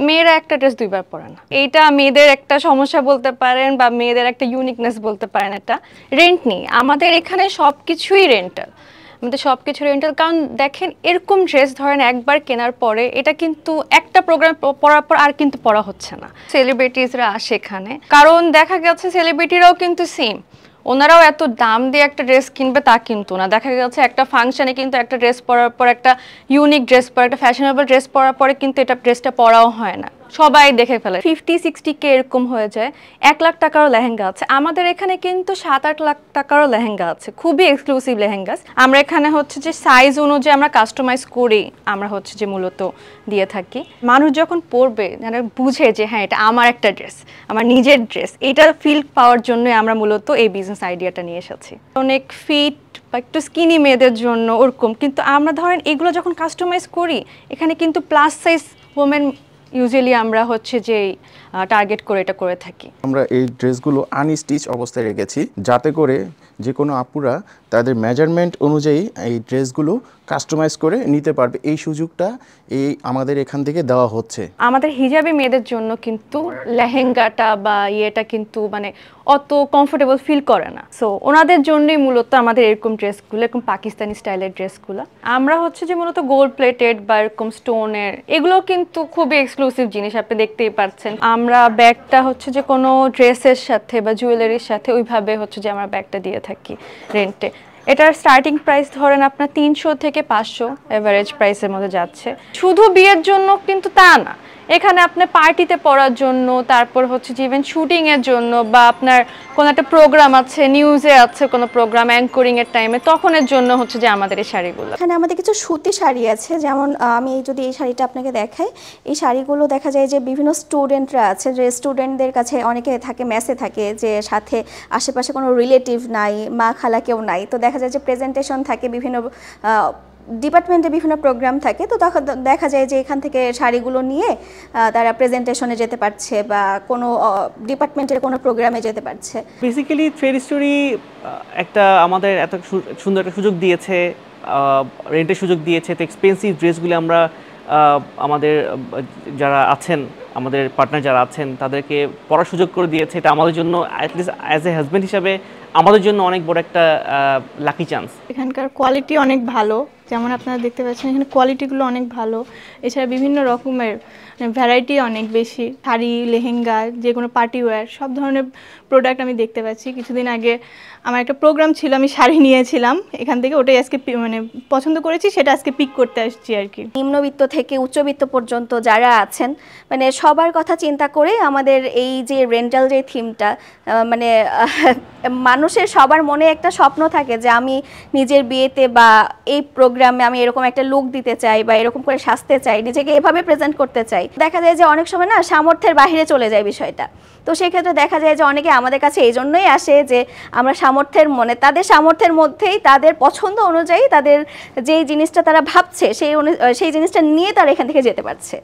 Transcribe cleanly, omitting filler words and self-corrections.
মেয়েরা একটা ড্রেস দুইবার পরে না, এইটা মেয়েদের একটা সমস্যা বলতে পারেন বা মেয়েদের একটা ইউনিকনেস বলতে পারেন। এটা রেন্ট নেই আমাদের এখানে, সবকিছুই রেন্টাল, আমাদের সবকিছু রেন্টাল। কারণ দেখেন এরকম ড্রেস ধরেন একবার কেনার পরে এটা কিন্তু একটা প্রোগ্রাম পরার পর আর কিন্তু পরা হচ্ছে না। সেলিব্রিটিসরা আসে এখানে, কারণ দেখা গেছে সেলিব্রিটিরাও কিন্তু সেম, ওনারাও এত দাম দিয়ে একটা ড্রেস কিনবে তা কিন্তু না। দেখা গেছে একটা ফাংশনে কিন্তু একটা ড্রেস পরার পর, একটা ইউনিক ড্রেস পরা, একটা ফ্যাশনেবল ড্রেস পরার পরে কিন্তু এটা ড্রেসটা পরাও হয় না, সবাই দেখে ফেলে। 50-60K এরকম হয়ে যায়। 1 লাখ টাকারও লেহেঙ্গা আছে আমাদের এখানে, কিন্তু 7-8 লাখ টাকারও লেহেঙ্গা আছে, খুবই এক্সক্লুসিভ লেহেঙ্গাস। আমরা এখানে হচ্ছে যে সাইজ অনুযায়ী আমরা কাস্টমাইজ করি, আমরা হচ্ছে যে মূলত দিয়ে থাকি। মানুষ যখন পরবে যেন বুঝে যে হ্যাঁ এটা আমার একটা ড্রেস, আমার নিজের ড্রেস, এটা ফিল পাওয়ার জন্য আমরা মূলত এই বিজনেস আইডিয়াটা নিয়ে এসেছি। অনেক ফিট বা একটু স্কিনি মেয়েদের জন্য ওরকম, কিন্তু আমরা ধরেন এগুলো যখন কাস্টমাইজ করি এখানে কিন্তু প্লাস সাইজ ওমেন ইউজুয়ালি আমরা হচ্ছে যে টার্গেট করে এটা করে থাকি। আমরা এই ড্রেসগুলো আনস্টিচ অবস্থায় রেখেছি যাতে করে যে কোনো আপুরা তাদের মেজারমেন্ট অনুযায়ী এই ড্রেসগুলো কাস্টমাইজ করে নিতে পারবে। এই সুযোগটা আমাদের এখান থেকে দেওয়া হচ্ছে। আমাদের হিজাবি মেয়েদের জন্য কিন্তু লেহেঙ্গাটা বা ইয়েটা কিন্তু মানে অত কমফোর্টেবল ফিল করে না, সো ওনাদের জন্যই মূলত আমাদের এরকম ড্রেসগুলো, এরকম পাকিস্তানি স্টাইলের ড্রেসগুলো। আমরা হচ্ছে যে মূলত গোল্ড প্লেটেড বা এরকম স্টোনের, এগুলো কিন্তু খুবই এক্সক্লুসিভ জিনিস, আপনি দেখতেই পাচ্ছেন। আমরা ব্যাগটা হচ্ছে যে কোনো ড্রেসের সাথে বা জুয়েলারির সাথে ওইভাবে হচ্ছে যে আমরা ব্যাগটা দিয়ে থাকি রেন্টে। এটার স্টার্টিং প্রাইস ধরেন আপনার 300 থেকে 500 এভারেজ প্রাইসের মধ্যে যাচ্ছে। শুধু বিয়ের জন্য কিন্তু তা না, এখানে আপনি পার্টিতে পরার জন্য, তারপর হচ্ছে যে ইভেন শুটিংয়ের জন্য, বা আপনার কোনো একটা প্রোগ্রাম আছে, নিউজে আছে কোনো প্রোগ্রাম অ্যাঙ্করিংয়ের টাইমে, তখনের জন্য হচ্ছে যে আমাদের এই শাড়িগুলো। এখানে আমাদের কিছু সুতি শাড়ি আছে, যেমন আমি যদি এই শাড়িটা আপনাকে দেখাই, এই শাড়িগুলো দেখা যায় যে বিভিন্ন স্টুডেন্টরা আছে, যে স্টুডেন্টদের কাছে অনেকে থাকে মেসে থাকে, যে সাথে আশেপাশে কোনো রিলেটিভ নাই, মা খালা কেউ নাই, তো দেখা যায় যে প্রেজেন্টেশন থাকে, বিভিন্ন ডিপার্টমেন্টে বিভিন্ন প্রোগ্রাম থাকে, তো তখন দেখা যায় যে এখান থেকে শাড়িগুলো নিয়ে তারা প্রেজেন্টেশনে যেতে পারছে বা কোনো ডিপার্টমেন্টের কোনো প্রোগ্রামে যেতে পারছে। বেসিক্যালি ট্রেড স্টোরি একটা আমাদের এত সুন্দর একটা সুযোগ দিয়েছে, রেন্টের সুযোগ দিয়েছে। তো এক্সপেন্সিভ ড্রেসগুলি আমরা আমাদের যারা আছেন, আমাদের পার্টনার যারা আছেন তাদেরকে পড়ার সুযোগ করে দিয়েছে। এটা আমাদের জন্য অ্যাটলিস্ট অ্যাজ এ হাজব্যান্ড হিসাবে আমাদের জন্য অনেক বড় একটা লাকি চান্স। এখানকার কোয়ালিটি অনেক ভালো, যেমন আপনারা দেখতে পাচ্ছেন এখানে কোয়ালিটিগুলো অনেক ভালো। এছাড়া বিভিন্ন রকমের ভ্যারাইটি অনেক বেশি, শাড়ি, লেহেঙ্গা, যে কোনো পার্টি ওয়্যার, সব ধরনের প্রোডাক্ট আমি দেখতে পাচ্ছি। কিছুদিন আগে আমার একটা প্রোগ্রাম ছিল, আমি শাড়ি নিয়েছিলাম এখান থেকে, ওটাই আজকে মানে পছন্দ করেছি, সেটা আজকে পিক করতে আসছি আর কি। নিম্নবিত্ত থেকে উচ্চবিত্ত পর্যন্ত যারা আছেন, মানে সবার কথা চিন্তা করে আমাদের এই যে রেন্টাল যে থিমটা, মানে মানুষের সবার মনে একটা স্বপ্ন থাকে যে আমি নিজের বিয়েতে বা এই প্রোগ্রামে আমি এরকম একটা লুক দিতে চাই বা এরকম করে সাজতে চাই, নিজেকে এভাবে প্রেজেন্ট করতে চাই। দেখা যায় যে অনেক সময় না সামর্থ্যের বাহিরে চলে যায় বিষয়টা, তো সেক্ষেত্রে দেখা যায় যে অনেকে আমাদের কাছে এই জন্যই আসে যে আমরা তাদের সামর্থ্যের মধ্যেই তাদের পছন্দ অনুযায়ী তাদের যেই জিনিসটা তারা ভাবছে সেই জিনিসটা নিয়ে তারা এখান থেকে যেতে পারছে।